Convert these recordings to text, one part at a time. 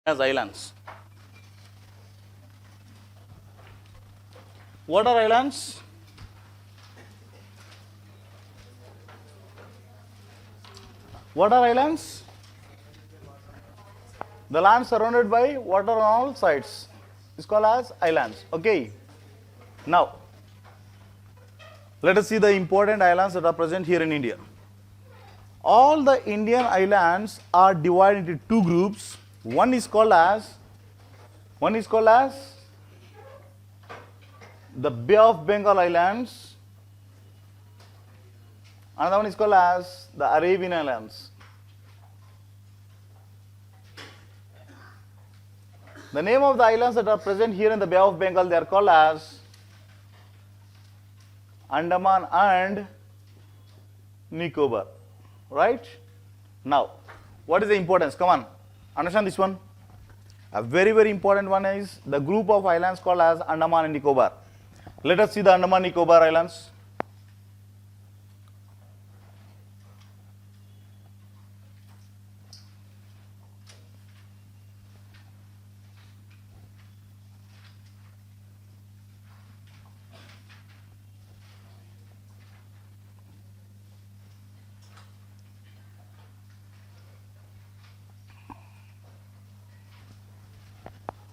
as islands. What are islands? What are islands? The land surrounded by water on all sides is called as islands. Okay. Now, let us see the important islands that are present here in India. All the Indian islands are divided into two groups. One is called as the Bay of Bengal Islands. Another one is called as the Arabian Islands. The name of the islands that are present here in the Bay of Bengal, they are called as Andaman and Nicobar. Right? Now, what is the importance? Come on, understand this one. A very, very important one is the group of islands called as Andaman and Nicobar. Let us see the Andaman and Nicobar Islands.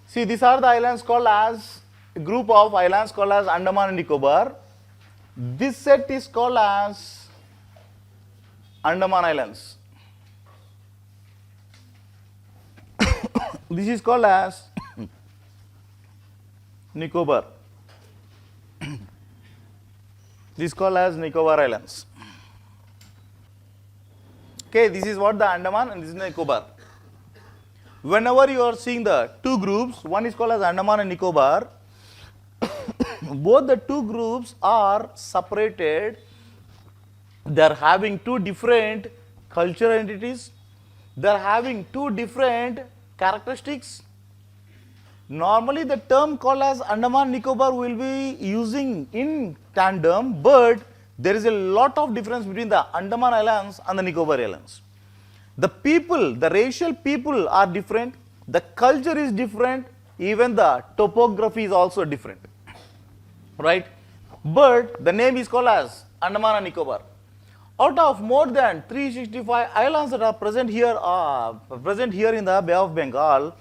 See, these are the islands called as a group of islands called as Andaman and Nicobar. This set is called as Andaman Islands. This is called as Nicobar. This is called as Nicobar Islands. Okay, this is what the Andaman and this is Nicobar. Whenever you are seeing the two groups, one is called as Andaman and Nicobar, both the two groups are separated. They are having two different cultural entities. They are having two different characteristics. Normally, the term called as Andaman Nicobar will be using in tandem, but there is a lot of difference between the Andaman Islands and the Nicobar Islands. The people, the racial people are different, the culture is different, even the topography is also different, right? But the name is called as Andaman and Nicobar. Out of more than 365 islands that are present here in the Bay of Bengal,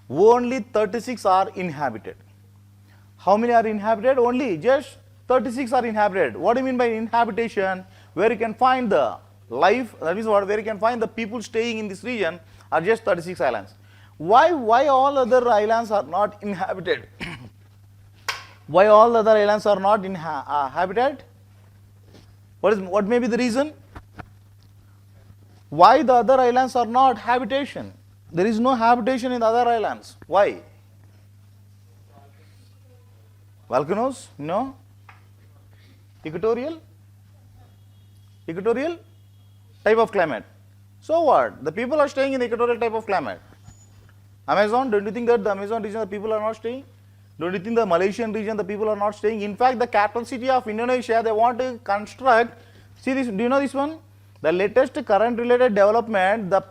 only 36 are inhabited. How many are inhabited? Only just 36 are inhabited. What do you mean by inhabitation? Where you can find the life, that means where you can find the people staying in this region are just 36 islands. Why all other islands are not inhabited? Why all other islands are not inhabited? What may be the reason? Why the other islands are not habitation? There is no habitation in the other islands. Why? Volcanoes? No. Equatorial type of climate. So what? The people are staying in the equatorial type of climate. Amazon, don't you think that the Amazon region the people are not staying? Don't you think the Malaysian region the people are not staying? In fact, the capital city of Indonesia, they want to construct, see this, do you know this one? The latest current related development, the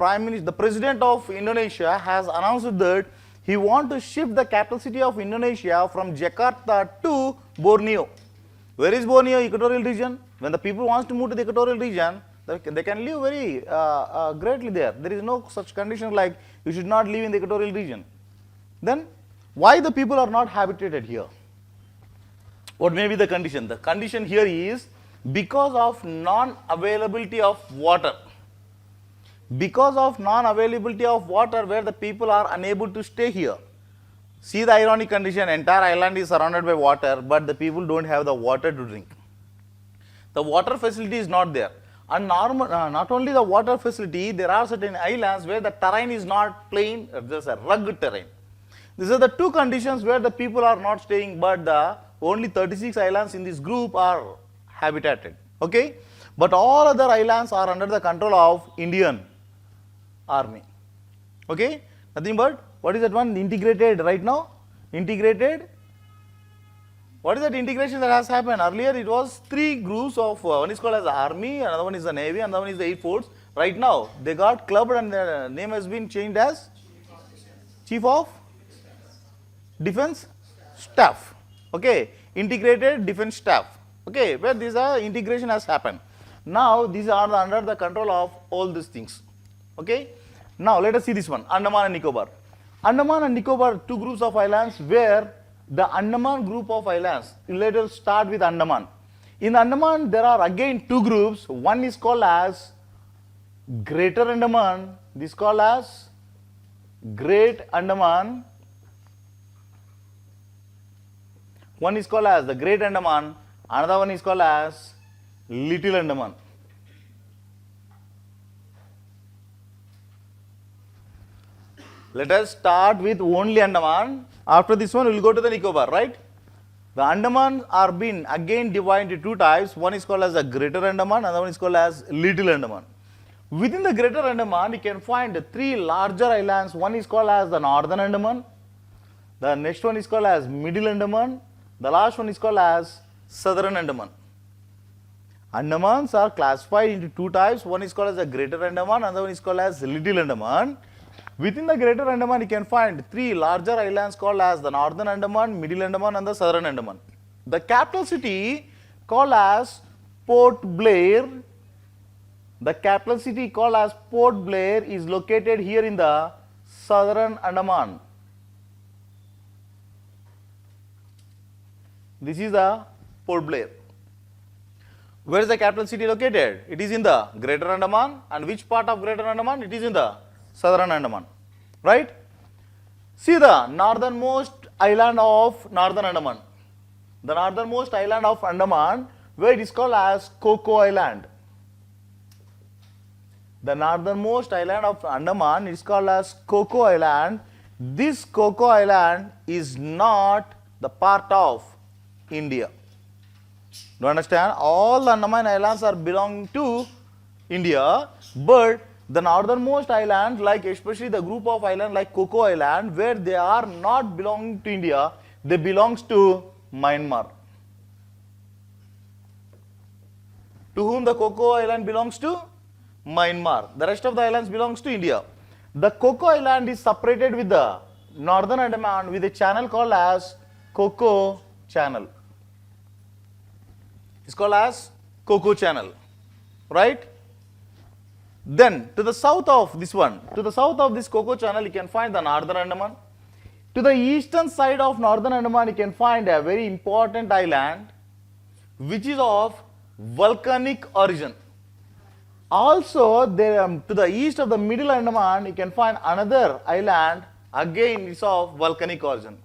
president of Indonesia has announced that he wants to shift the capital city of Indonesia from Jakarta to Borneo. Where is Borneo? Equatorial region. When the people wants to move to the equatorial region, they can live very greatly there. There is no such condition like you should not live in the equatorial region. Then, why the people are not habitated here? What may be the condition? The condition here is because of non-availability of water. Because of non-availability of water, where the people are unable to stay here. See the ironic condition, entire island is surrounded by water, but the people don't have the water to drink. The water facility is not there. And not only the water facility, there are certain islands where the terrain is not plain, there's a rugged terrain. These are the two conditions where the people are not staying, but the only 36 islands in this group are habitated. Okay? But all other islands are under the control of Indian Army. Okay? Nothing but, what is that one? Integrated right now? Integrated. What is that integration that has happened? Earlier it was three groups of, one is called as the Army, another one is the Navy, another one is the Air Force. Right now, they got clubbed and their name has been changed as Chief of Defense Staff. Okay, Integrated Defense Staff. Okay, where this integration has happened. Now these are under the control of all these things. Okay. Now let us see this one, Andaman and Nicobar. Andaman and Nicobar, two groups of islands where the Andaman group of islands, let us start with Andaman. In Andaman there are again two groups. One is called as Greater Andaman, this is called as Great Andaman. One is called as the Great Andaman, another one is called as Little Andaman. Let us start with only Andaman. After this one, we will go to the Nicobar, right? The Andaman are being again divided into two types. One is called as the Greater Andaman, another one is called as Little Andaman. Within the Greater Andaman, you can find three larger islands. One is called as the Northern Andaman. The next one is called as Middle Andaman. The last one is called as Southern Andaman. Andamans are classified into two types. One is called as the Greater Andaman, another one is called as Little Andaman. Within the Greater Andaman, you can find three larger islands called as the Northern Andaman, Middle Andaman and the Southern Andaman. The capital city called as Port Blair, the capital city called as Port Blair is located here in the Southern Andaman. This is the Port Blair. Where is the capital city located? It is in the Greater Andaman. And which part of Greater Andaman? It is in the Southern Andaman, right? See the northernmost island of Northern Andaman. The northernmost island of Andaman, where it is called as Coco Island. The northernmost island of Andaman is called as Coco Island. This Coco Island is not the part of India. Do you understand? All the Andaman islands are belonging to India, but the northernmost island, like especially the group of islands like Coco Island, where they are not belonging to India, they belongs to Myanmar. To whom the Coco Island belongs to? Myanmar. The rest of the islands belongs to India. The Coco Island is separated with the Northern Andaman with a channel called as Coco Channel. It's called as Coco Channel, right? Then to the south of this one, to the south of this Coco Channel, you can find the Northern Andaman. To the eastern side of Northern Andaman, you can find a very important island which is of volcanic origin. Also, there to the east of the Middle Andaman, you can find another island, again is of volcanic origin.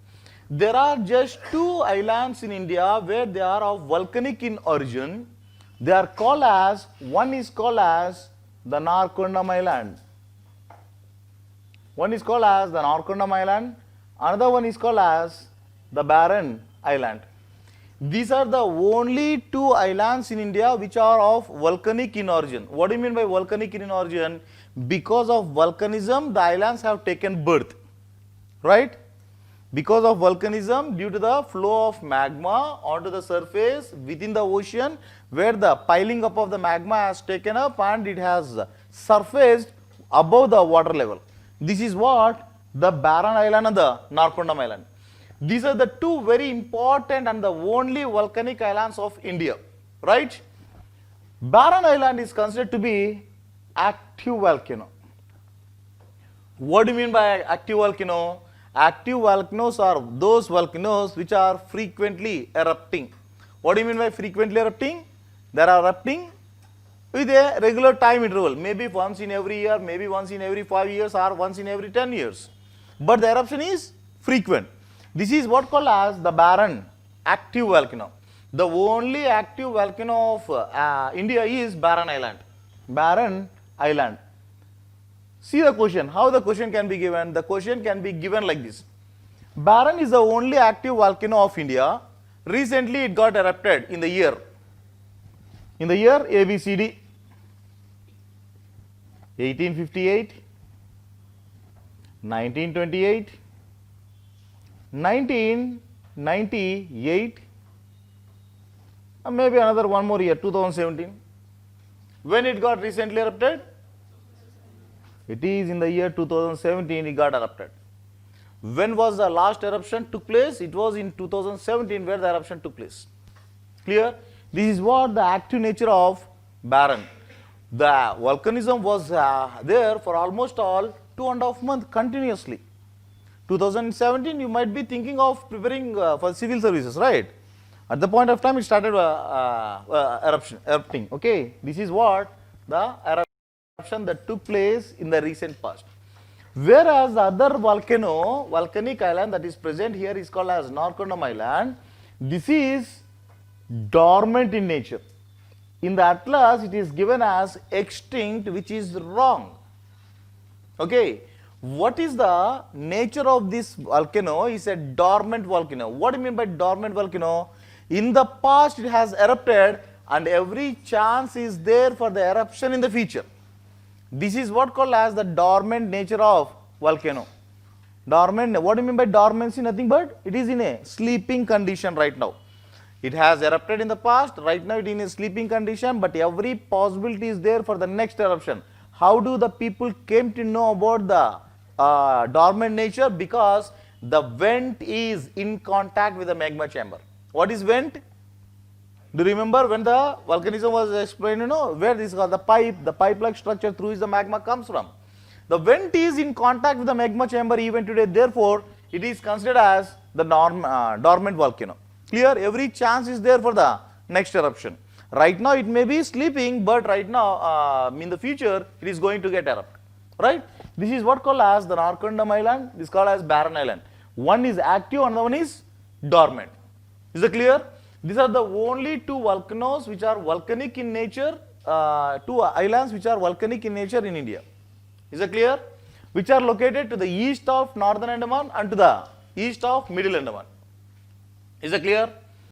There are just two islands in India where they are of volcanic in origin. They are called as, one is called as the Narcondam Island. One is called as the Narcondam Island, another one is called as the Barren Island. These are the only two islands in India which are of volcanic in origin. What do you mean by volcanic in origin? Because of volcanism, the islands have taken birth, right? Because of volcanism, due to the flow of magma onto the surface within the ocean, where the piling up of the magma has taken up and it has surfaced above the water level. This is what the Barren Island and the Narcondam Island. These are the two very important and the only volcanic islands of India, right? Barren Island is considered to be active volcano. What do you mean by active volcano? Active volcanoes are those volcanoes which are frequently erupting. What do you mean by frequently erupting? They are erupting with a regular time interval, maybe once in every year, maybe once in every 5 years or once in every 10 years. But the eruption is frequent. This is what called as the barren active volcano. The only active volcano of India is Barren Island. Barren Island. See the question, how the question can be given? The question can be given like this. Barren is the only active volcano of India. Recently it got erupted in the year ABCD. 1858, 1928, 1998, and maybe another one more year, 2017. When it got recently erupted? It is in the year 2017 it got erupted. When was the last eruption took place? It was in 2017 where the eruption took place. Clear? This is what the active nature of barren. The volcanism was there for almost all 2.5 months continuously. 2017 you might be thinking of preparing for civil services, right? At the point of time it started erupting. Okay, this is what the eruption that took place in the recent past. Whereas the other volcanic island that is present here is called as Narcondam Island. This is dormant in nature. In the atlas it is given as extinct, which is wrong. Okay, what is the nature of this volcano? Is a dormant volcano. What do you mean by dormant volcano? In the past it has erupted and every chance is there for the eruption in the future. This is what called as the dormant nature of volcano. Dormant, what do you mean by dormancy? Nothing but it is in a sleeping condition right now. It has erupted in the past, right now it is in a sleeping condition, but every possibility is there for the next eruption. How do the people came to know about the dormant nature? Because the vent is in contact with the magma chamber. What is vent? Do you remember when the volcanism was explained, where this is the pipe-like structure through which the magma comes from. The vent is in contact with the magma chamber even today, therefore, it is considered as the dormant volcano. Clear? Every chance is there for the next eruption. Right now it may be sleeping, but right now, in the future, it is going to get erupt. Right? This is what called as the Narcondam Island, this is called as barren island. One is active, another one is dormant. Is it clear? These are the only two volcanoes which are volcanic in nature, two islands which are volcanic in nature in India. Is it clear? Which are located to the east of Northern Andaman and to the east of Middle Andaman. Is it clear?